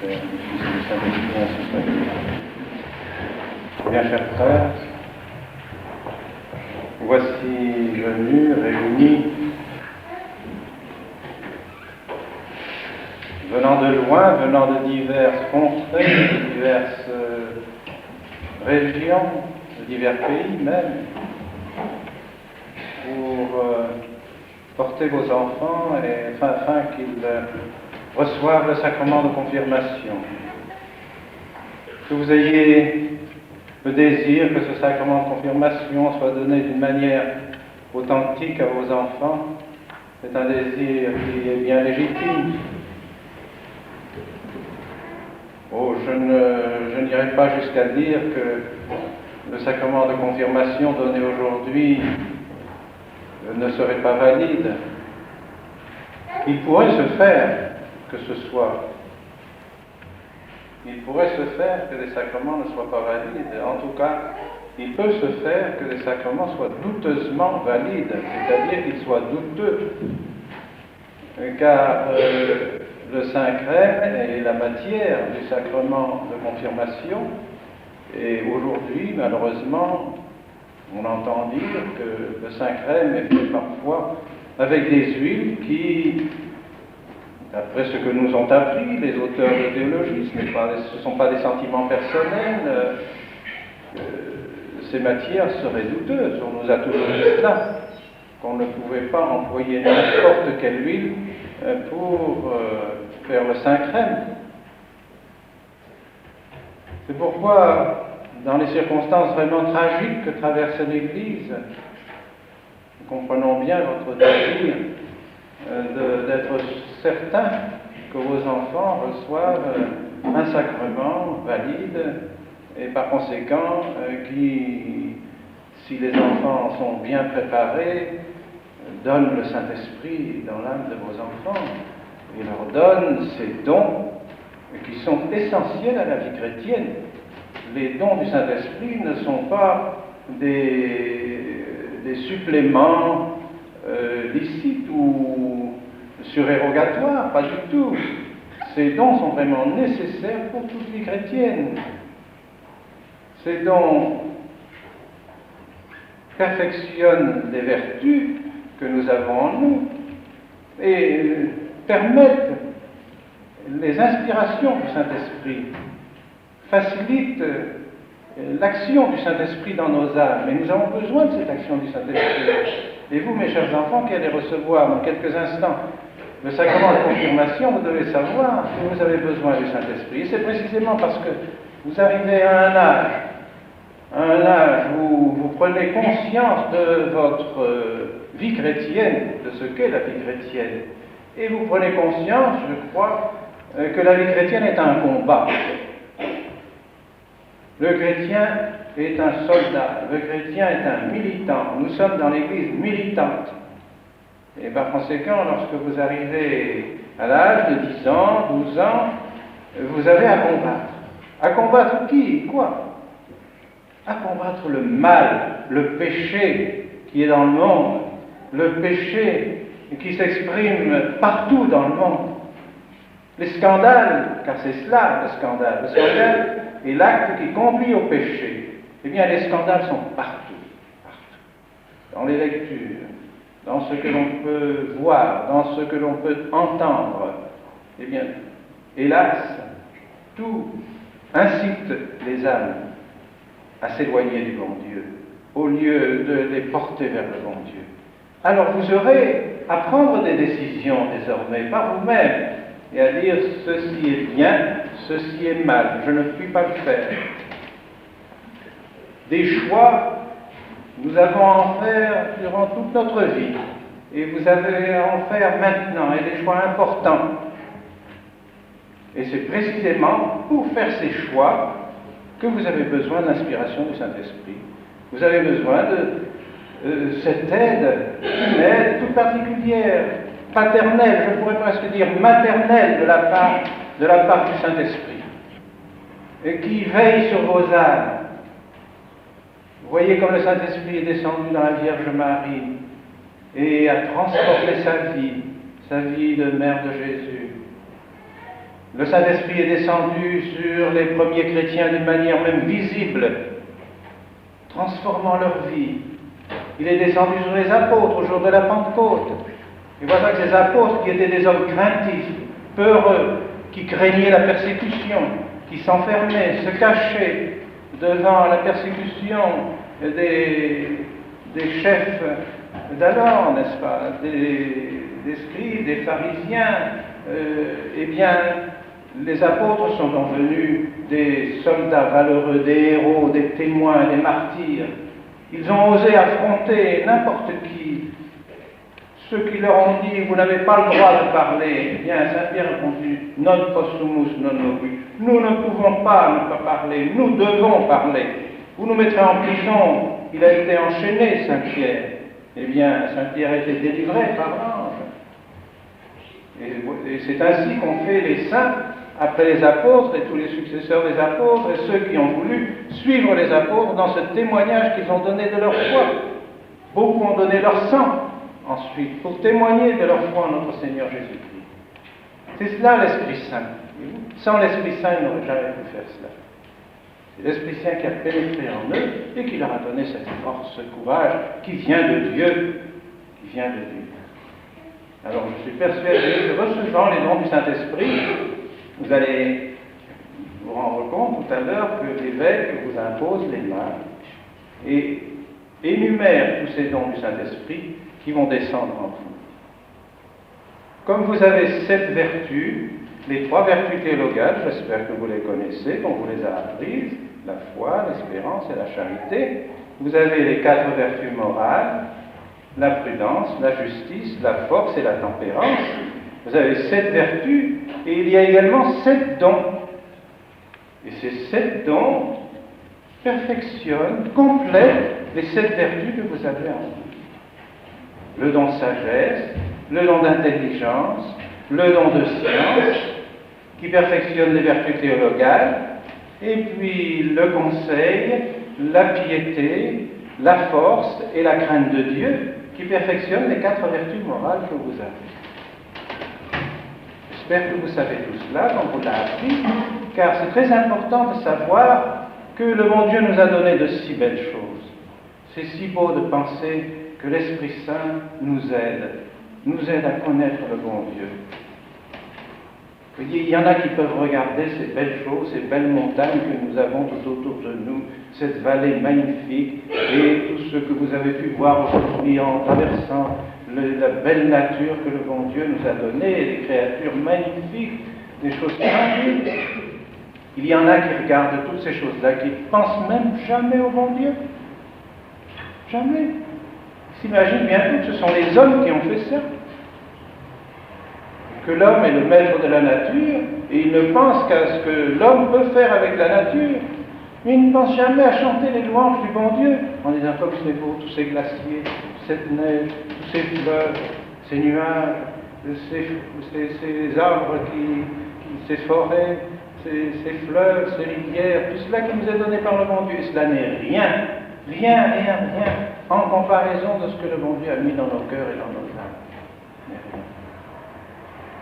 Père, du Fils et du Saint-Esprit, ainsi soit. Bien, chers frères, voici venus, réunis, venant de loin, venant de diverses contrées, de diverses régions, de divers pays même, pour porter vos enfants et afin qu'ils reçoivent le sacrement de confirmation. Que vous ayez le désir que ce sacrement de confirmation soit donné d'une manière authentique à vos enfants, c'est un désir qui est bien légitime. Oh, je n'irai pas jusqu'à dire que le sacrement de confirmation donné aujourd'hui ne serait pas valide. Il pourrait se faire que ce soit. Il pourrait se faire que les sacrements ne soient pas valides. En tout cas, il peut se faire que les sacrements soient douteusement valides, c'est-à-dire qu'ils soient douteux. Car le Saint-Crème est la matière du sacrement de confirmation. Et aujourd'hui, malheureusement, on entend dire que le Saint-Crème est fait parfois avec des huiles qui, d'après ce que nous ont appris les auteurs de théologie, ce ne sont pas des sentiments personnels, ces matières seraient douteuses. On nous a toujours dit cela, qu'on ne pouvait pas employer n'importe quelle huile pour faire le Saint-Crème. C'est pourquoi, dans les circonstances vraiment tragiques que traverse l'Église, nous comprenons bien votre désir d'être certain que vos enfants reçoivent un sacrement valide et par conséquent qui, si les enfants sont bien préparés, donne le Saint-Esprit dans l'âme de vos enfants et leur donne ces dons qui sont essentiels à la vie chrétienne. Les dons du Saint-Esprit ne sont pas des suppléments licites ou surérogatoires, pas du tout. Ces dons sont vraiment nécessaires pour toute vie chrétienne. Ces dons perfectionnent les vertus que nous avons en nous et permettent les inspirations du Saint-Esprit, facilitent l'action du Saint-Esprit dans nos âmes. Et nous avons besoin de cette action du Saint-Esprit. Et vous, mes chers enfants, qui allez recevoir dans quelques instants le sacrement de confirmation, vous devez savoir que vous avez besoin du Saint-Esprit. Et c'est précisément parce que vous arrivez à un âge où vous prenez conscience de votre vie chrétienne, de ce qu'est la vie chrétienne. Et vous prenez conscience, je crois, que la vie chrétienne est un combat. Le chrétien est un soldat, le chrétien est un militant. Nous sommes dans l'Église militante. Et par conséquent, lorsque vous arrivez à l'âge de 10 ans, 12 ans, vous avez à combattre. À combattre qui? Quoi? À combattre le mal, le péché qui est dans le monde, le péché qui s'exprime partout dans le monde. Les scandales, car c'est cela le scandale. Le scandale est l'acte qui conduit au péché. Eh bien, les scandales sont partout, partout. Dans les lectures, dans ce que l'on peut voir, dans ce que l'on peut entendre. Eh bien, hélas, tout incite les âmes à s'éloigner du bon Dieu, au lieu de les porter vers le bon Dieu. Alors vous aurez à prendre des décisions désormais par vous-même et à dire ceci est bien, ceci est mal, je ne puis pas le faire. Des choix, nous avons à en faire durant toute notre vie et vous avez à en faire maintenant, et des choix importants. Et c'est précisément pour faire ces choix que vous avez besoin de l'inspiration du Saint-Esprit. Vous avez besoin de cette aide, une aide toute particulière, paternelle, je pourrais presque dire maternelle de la part du Saint-Esprit, et qui veille sur vos âmes. Vous voyez comme le Saint-Esprit est descendu dans la Vierge Marie et a transformé sa vie de mère de Jésus. Le Saint-Esprit est descendu sur les premiers chrétiens d'une manière même visible, transformant leur vie. Il est descendu sur les apôtres au jour de la Pentecôte. Et voilà que ces apôtres, qui étaient des hommes craintifs, peureux, qui craignaient la persécution, qui s'enfermaient, se cachaient devant la persécution des chefs d'alors, n'est-ce pas, des scribes, des pharisiens, eh bien, les apôtres sont devenus des soldats valeureux, des héros, des témoins, des martyrs. Ils ont osé affronter n'importe qui. Ceux qui leur ont dit « vous n'avez pas le droit de parler », eh bien, Saint-Pierre a répondu « non possumus non nobis ». Nous ne pouvons pas ne pas parler, nous devons parler. Vous nous mettrez en prison. Il a été enchaîné, Saint-Pierre. Eh bien, Saint-Pierre a été délivré par l'ange. Et c'est ainsi qu'ont fait les saints après les apôtres et tous les successeurs des apôtres et ceux qui ont voulu suivre les apôtres dans ce témoignage qu'ils ont donné de leur foi. Beaucoup ont donné leur sang ensuite pour témoigner de leur foi en notre Seigneur Jésus-Christ. C'est cela l'Esprit Saint. Sans l'Esprit Saint, ils n'auraient jamais pu faire cela. C'est l'Esprit Saint qui a pénétré en eux et qui leur a donné cette force, ce courage qui vient de Dieu. Qui vient de Dieu. Alors je suis persuadé que recevant les dons du Saint-Esprit, vous allez vous rendre compte tout à l'heure que l'évêque vous impose les mains et énumère tous ces dons du Saint-Esprit qui vont descendre en vous. Comme vous avez 7 vertus, les 3 vertus théologales, j'espère que vous les connaissez, qu'on vous les a apprises, la foi, l'espérance et la charité, vous avez les 4 vertus morales, la prudence, la justice, la force et la tempérance. Vous avez 7 vertus et il y a également 7 dons. Et ces 7 dons perfectionnent, complètent les 7 vertus que vous avez en vous. Le don de sagesse, le don d'intelligence, le don de science, qui perfectionne les vertus théologales, et puis le conseil, la piété, la force et la crainte de Dieu, qui perfectionnent les 4 vertus morales que vous avez. J'espère que vous savez tout cela, qu'on vous l'a appris, car c'est très important de savoir que le bon Dieu nous a donné de si belles choses. C'est si beau de penser que l'Esprit Saint nous aide à connaître le bon Dieu. Vous voyez, il y en a qui peuvent regarder ces belles choses, ces belles montagnes que nous avons tout autour de nous, cette vallée magnifique et tout ce que vous avez pu voir aujourd'hui en traversant la belle nature que le bon Dieu nous a donnée, des créatures magnifiques, des choses splendides. Il y en a qui regardent toutes ces choses-là, qui ne pensent même jamais au bon Dieu. Jamais. Ils s'imaginent bien que ce sont les hommes qui ont fait ça. Que l'homme est le maître de la nature, et il ne pense qu'à ce que l'homme peut faire avec la nature, mais il ne pense jamais à chanter les louanges du bon Dieu, en disant comme c'est beau, tous ces glaciers, cette neige, tous ces fleuves, ces nuages, ces arbres, ces forêts, ces fleuves, ces rivières, tout cela qui nous est donné par le bon Dieu. Et cela n'est rien en comparaison de ce que le bon Dieu a mis dans nos cœurs et dans nos âmes.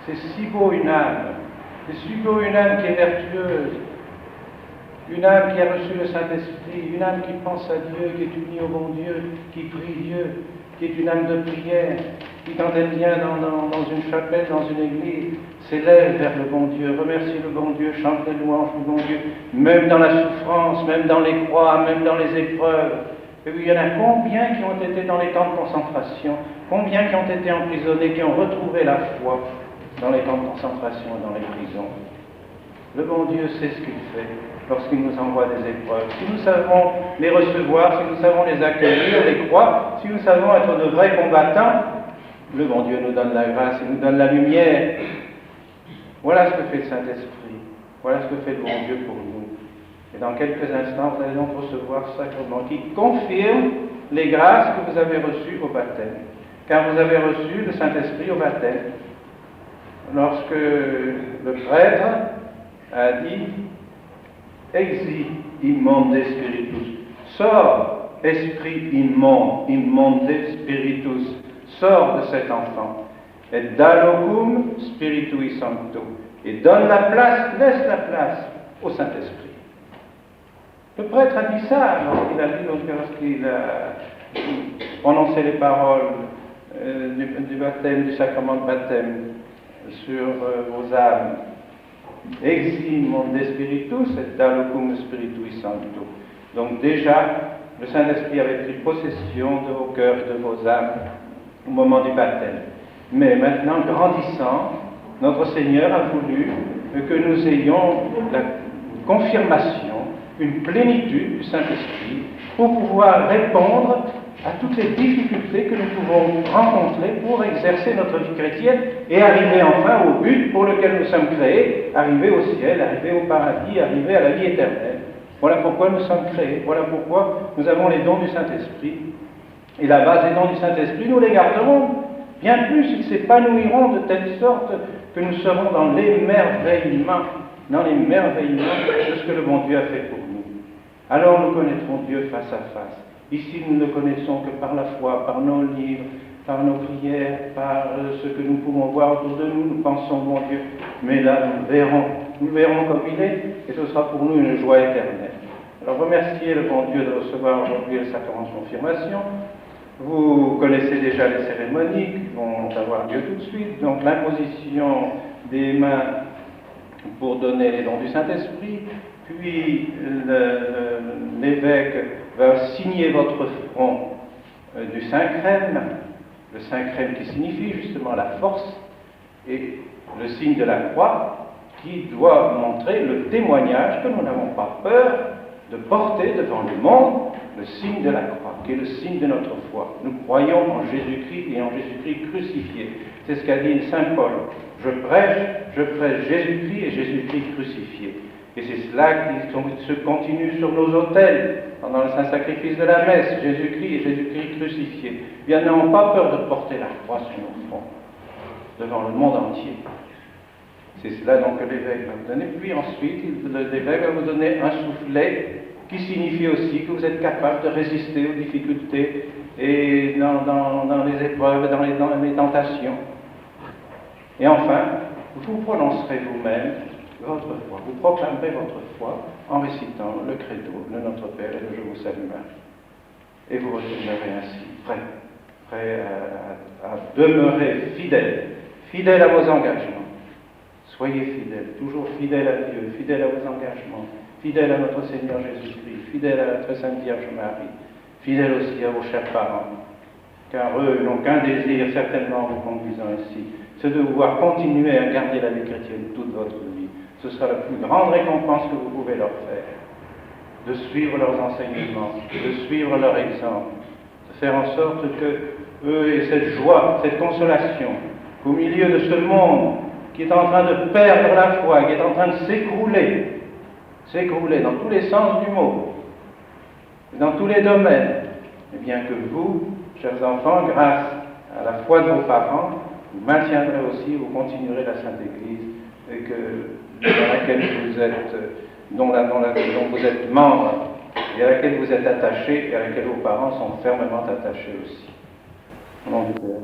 C'est si beau une âme, c'est si beau une âme qui est vertueuse, une âme qui a reçu le Saint-Esprit, une âme qui pense à Dieu, qui est unie au bon Dieu, qui prie Dieu, qui est une âme de prière, qui quand elle vient dans une chapelle, dans une église, s'élève vers le bon Dieu, remercie le bon Dieu, chante les louanges du bon Dieu, même dans la souffrance, même dans les croix, même dans les épreuves. Et oui, il y en a combien qui ont été dans les camps de concentration, combien qui ont été emprisonnés, qui ont retrouvé la foi dans les camps de concentration et dans les prisons. Le bon Dieu sait ce qu'il fait lorsqu'il nous envoie des épreuves. Si nous savons les recevoir, si nous savons les accueillir, les croire, si nous savons être de vrais combattants, le bon Dieu nous donne la grâce, il nous donne la lumière. Voilà ce que fait le Saint-Esprit. Voilà ce que fait le bon Dieu pour nous. Et dans quelques instants, vous allez donc recevoir ce sacrement qui confirme les grâces que vous avez reçues au baptême. Car vous avez reçu le Saint-Esprit au baptême. Lorsque le prêtre a dit « Exi immonde spiritus » « Sors, esprit immonde spiritus » sort de cet enfant. Et dalocum spiritui sancto. et laisse la place au Saint-Esprit. Le prêtre a dit ça lorsqu'il a prononcé les paroles du baptême, du sacrement de baptême sur vos âmes. Exim monde spiritus et dalocum spiritui sancto. Donc déjà, le Saint-Esprit avait pris possession de vos cœurs et de vos âmes au moment du baptême. Mais maintenant, grandissant, notre Seigneur a voulu que nous ayons la confirmation, une plénitude du Saint-Esprit pour pouvoir répondre à toutes les difficultés que nous pouvons rencontrer pour exercer notre vie chrétienne et arriver enfin au but pour lequel nous sommes créés, arriver au ciel, arriver au paradis, arriver à la vie éternelle. Voilà pourquoi nous sommes créés, voilà pourquoi nous avons les dons du Saint-Esprit. Et la base des dons du Saint-Esprit, nous les garderons. Bien plus, ils s'épanouiront de telle sorte que nous serons dans l'émerveillement de ce que le bon Dieu a fait pour nous. Alors nous connaîtrons Dieu face à face. Ici, nous ne le connaissons que par la foi, par nos livres, par nos prières, par ce que nous pouvons voir autour de nous. Nous pensons, mon Dieu, mais là, nous le verrons comme il est, et ce sera pour nous une joie éternelle. Alors, remerciez le bon Dieu de recevoir aujourd'hui le sacrement de confirmation. Vous connaissez déjà les cérémonies qui vont avoir lieu tout de suite, donc l'imposition des mains pour donner les dons du Saint-Esprit, puis l'évêque va signer votre front du Saint-Crème, le Saint-Crème qui signifie justement la force, et le signe de la croix qui doit montrer le témoignage que nous n'avons pas peur de porter devant le monde le signe de la croix, qui est le signe de notre foi. Nous croyons en Jésus-Christ et en Jésus-Christ crucifié. C'est ce qu'a dit Saint Paul. Je prêche Jésus-Christ et Jésus-Christ crucifié. Et c'est cela qui se continue sur nos autels, pendant le saint sacrifice de la messe, Jésus-Christ et Jésus-Christ crucifié. Bien, n'ayons pas peur de porter la croix sur nos fronts, devant le monde entier. C'est cela donc que l'évêque va vous donner. Puis ensuite, l'évêque va vous donner un soufflet qui signifie aussi que vous êtes capable de résister aux difficultés et dans les épreuves, dans les tentations. Et enfin, vous prononcerez vous-même votre foi. Vous proclamerez votre foi en récitant le credo de notre Père et de Je vous salue Marie. Et vous retournerez ainsi, prêt à demeurer fidèle à vos engagements. Soyez fidèles, toujours fidèles à Dieu, fidèles à vos engagements, fidèles à notre Seigneur Jésus-Christ, fidèles à la très sainte Vierge Marie, fidèles aussi à vos chers parents, car eux n'ont qu'un désir certainement en vous conduisant ici, c'est de pouvoir continuer à garder la vie chrétienne toute votre vie. Ce sera la plus grande récompense que vous pouvez leur faire, de suivre leurs enseignements, de suivre leur exemple, de faire en sorte que eux aient cette joie, cette consolation, qu'au milieu de ce monde qui est en train de perdre la foi, qui est en train de s'écrouler dans tous les sens du mot, dans tous les domaines, et bien que vous, chers enfants, grâce à la foi de vos parents, vous maintiendrez aussi, vous continuerez la Sainte Église, et dans laquelle vous êtes, dont vous êtes membre, et à laquelle vous êtes attachés, et à laquelle vos parents sont fermement attachés aussi. Au nom du Père.